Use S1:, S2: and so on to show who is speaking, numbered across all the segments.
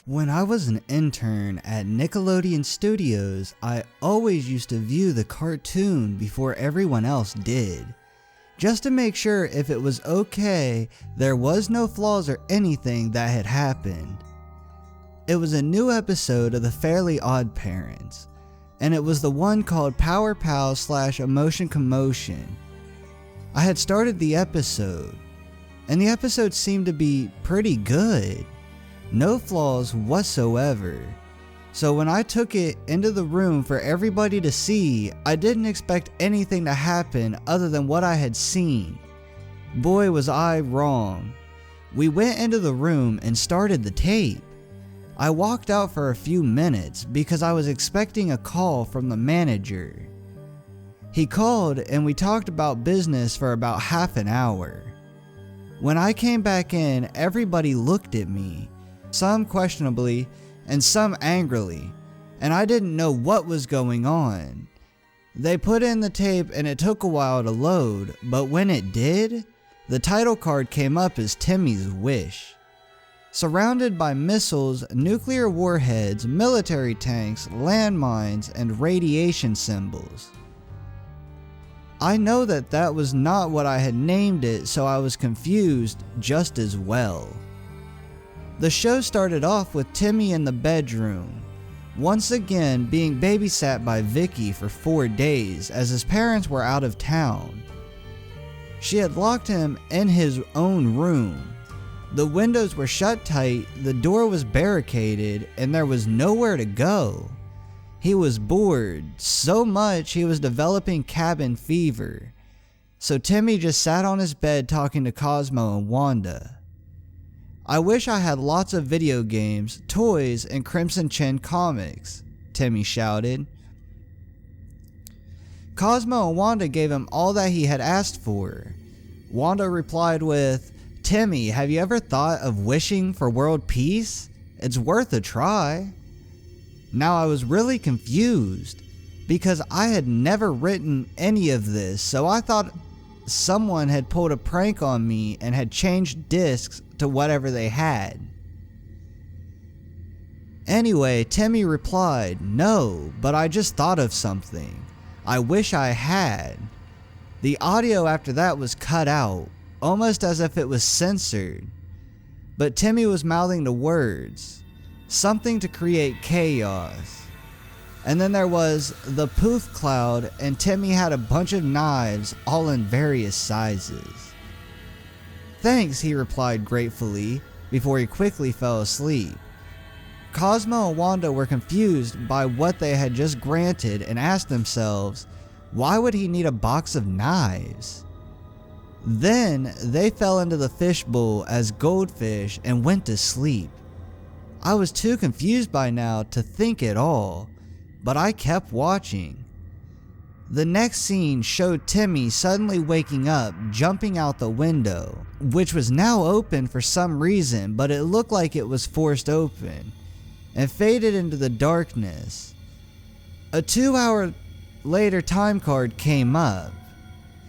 S1: When I was an intern at Nickelodeon Studios, I always used to view the cartoon before everyone else did, just to make sure if it was okay, there was no flaws or anything that had happened. It was a new episode of the Fairly OddParents, and it was the one called Power Pals / Emotion Commotion. I had started the episode, and the episode seemed to be pretty good. No flaws whatsoever. So when I took it into the room for everybody to see, I didn't expect anything to happen other than what I had seen. Boy, was I wrong. We went into the room and started the tape. I walked out for a few minutes because I was expecting a call from the manager. He called and we talked about business for about half an hour. When I came back in, everybody looked at me. Some questionably, and some angrily, and I didn't know what was going on. They put in the tape and it took a while to load, but when it did, the title card came up as Timmy's wish. Surrounded by missiles, nuclear warheads, military tanks, landmines, and radiation symbols. I know that was not what I had named it, so I was confused just as well. The show started off with Timmy in the bedroom, once again being babysat by Vicky for 4 days as his parents were out of town. She had locked him in his own room. The windows were shut tight, the door was barricaded, and there was nowhere to go. He was bored, so much he was developing cabin fever. So Timmy just sat on his bed talking to Cosmo and Wanda. I wish I had lots of video games, toys, and Crimson Chin comics, Timmy shouted. Cosmo and Wanda gave him all that he had asked for. Wanda replied with, "Timmy, have you ever thought of wishing for world peace? It's worth a try." Now I was really confused, because I had never written any of this, so I thought someone had pulled a prank on me and had changed discs to whatever they had. Anyway, Timmy replied, "No, but I just thought of something. I wish I had." The audio after that was cut out, almost as if it was censored. But Timmy was mouthing the words, something to create chaos. And then there was the poof cloud, and Timmy had a bunch of knives, all in various sizes. "Thanks," he replied gratefully, before he quickly fell asleep. Cosmo and Wanda were confused by what they had just granted and asked themselves, why would he need a box of knives? Then they fell into the fishbowl as goldfish and went to sleep. I was too confused by now to think at all, but I kept watching. The next scene showed Timmy suddenly waking up, jumping out the window, which was now open for some reason, but it looked like it was forced open, and faded into the darkness. A 2-hour later time card came up.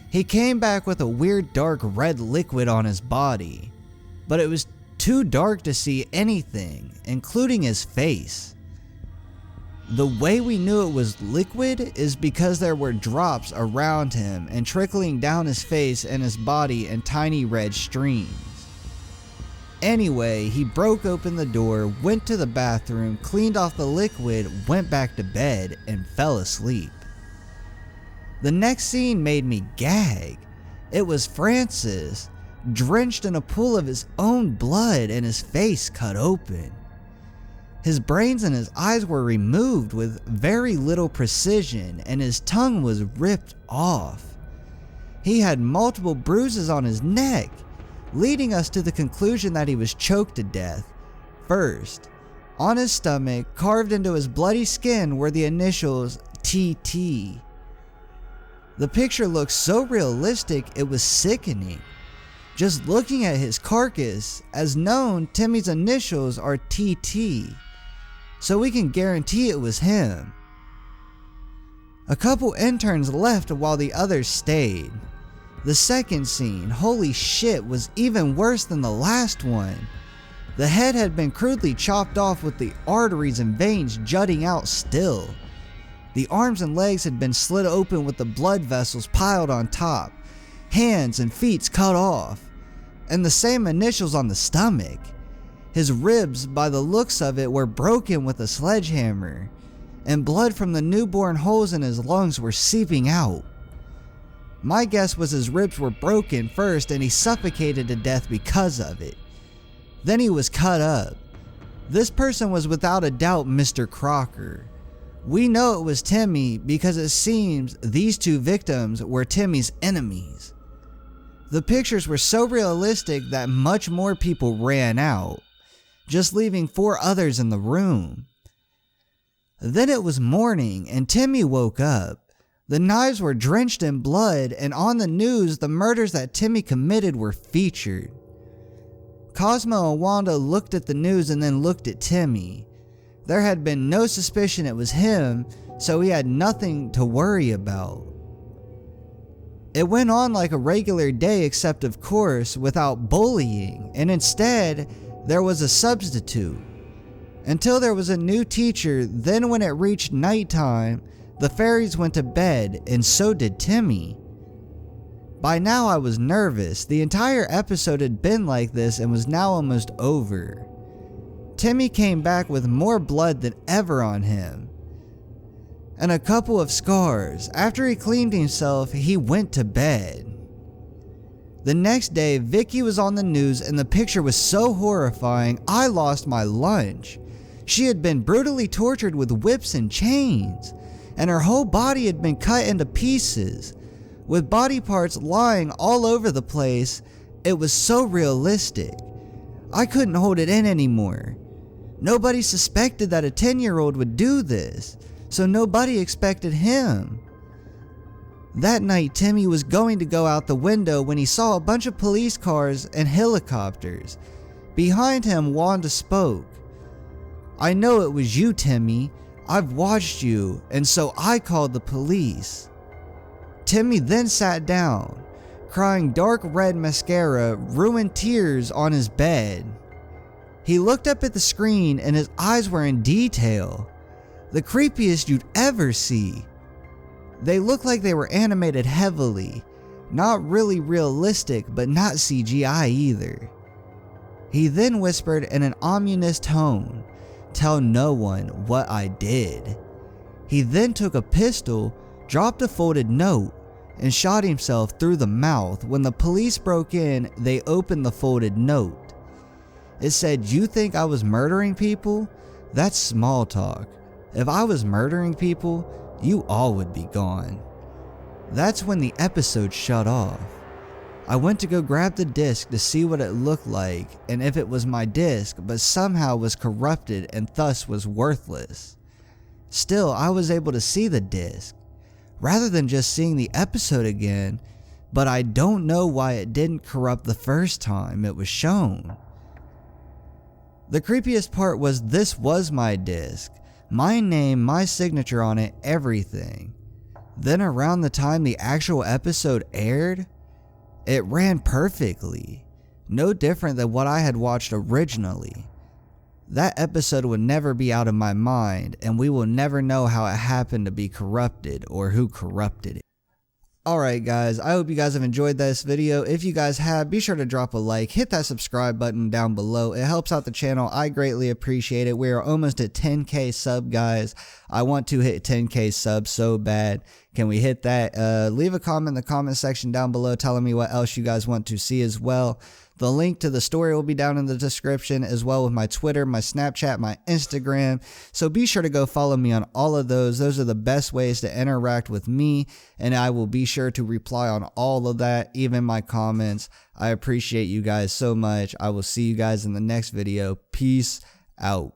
S1: He came back with a weird dark red liquid on his body, but it was too dark to see anything, including his face. The way we knew it was liquid is because there were drops around him and trickling down his face and his body in tiny red streams. Anyway, he broke open the door, went to the bathroom, cleaned off the liquid, went back to bed, and fell asleep. The next scene made me gag. It was Francis, drenched in a pool of his own blood and his face cut open. His brains and his eyes were removed with very little precision, and his tongue was ripped off. He had multiple bruises on his neck, leading us to the conclusion that he was choked to death. First, on his stomach, carved into his bloody skin, were the initials TT. The picture looked so realistic it was sickening. Just looking at his carcass, as known, Timmy's initials are TT. so we can guarantee it was him. A couple interns left while the others stayed. The second scene, holy shit, was even worse than the last one. The head had been crudely chopped off with the arteries and veins jutting out still. The arms and legs had been slit open with the blood vessels piled on top, hands and feet cut off, and the same initials on the stomach. His ribs, by the looks of it, were broken with a sledgehammer, and blood from the newborn holes in his lungs were seeping out. My guess was his ribs were broken first and he suffocated to death because of it. Then he was cut up. This person was without a doubt Mr. Crocker. We know it was Timmy because it seems these two victims were Timmy's enemies. The pictures were so realistic that much more people ran out, just leaving 4 others in the room. Then it was morning and Timmy woke up. The knives were drenched in blood, and on the news the murders that Timmy committed were featured. Cosmo and Wanda looked at the news and then looked at Timmy. There had been no suspicion it was him, so he had nothing to worry about. It went on like a regular day, except of course without bullying, and instead there was a substitute. Until there was a new teacher, then when it reached nighttime, the fairies went to bed, and so did Timmy. By now I was nervous. The entire episode had been like this and was now almost over. Timmy came back with more blood than ever on him, and a couple of scars. After he cleaned himself, he went to bed. The next day, Vicky was on the news and the picture was so horrifying, I lost my lunch. She had been brutally tortured with whips and chains, and her whole body had been cut into pieces, with body parts lying all over the place. It was so realistic. I couldn't hold it in anymore. Nobody suspected that a 10-year-old would do this, so nobody expected him. That night, Timmy was going to go out the window when he saw a bunch of police cars and helicopters. Behind him, Wanda spoke. "I know it was you, Timmy. I've watched you, and so I called the police." Timmy then sat down, crying dark red mascara, ruined tears on his bed. He looked up at the screen and his eyes were in detail. The creepiest you'd ever see. They looked like they were animated heavily, not really realistic but not CGI either. He then whispered in an ominous tone, "Tell no one what I did." He then took a pistol, dropped a folded note, and shot himself through the mouth. When the police broke in, they opened the folded note. It said, "You think I was murdering people? That's small talk. If I was murdering people, you all would be gone." That's when the episode shut off. I went to go grab the disc to see what it looked like and if it was my disc, but somehow was corrupted and thus was worthless. Still, I was able to see the disc, rather than just seeing the episode again, but I don't know why it didn't corrupt the first time it was shown. The creepiest part was this was my disc, my name, my signature on it, everything. Then around the time the actual episode aired, it ran perfectly, no different than what I had watched originally. That episode will never be out of my mind, and we will never know how it happened to be corrupted or who corrupted it. Alright guys, I hope you guys have enjoyed this video. If you guys have, be sure to drop a like, hit that subscribe button down below. It helps out the channel. I greatly appreciate it. We are almost at 10k sub, guys. I want to hit 10k subs so bad. Can we hit that? Leave a comment in the comment section down below telling me what else you guys want to see as well. The link to the story will be down in the description, as well with my Twitter, my Snapchat, my Instagram. So be sure to go follow me on all of those. Those are the best ways to interact with me, and I will be sure to reply on all of that, even my comments. I appreciate you guys so much. I will see you guys in the next video. Peace out.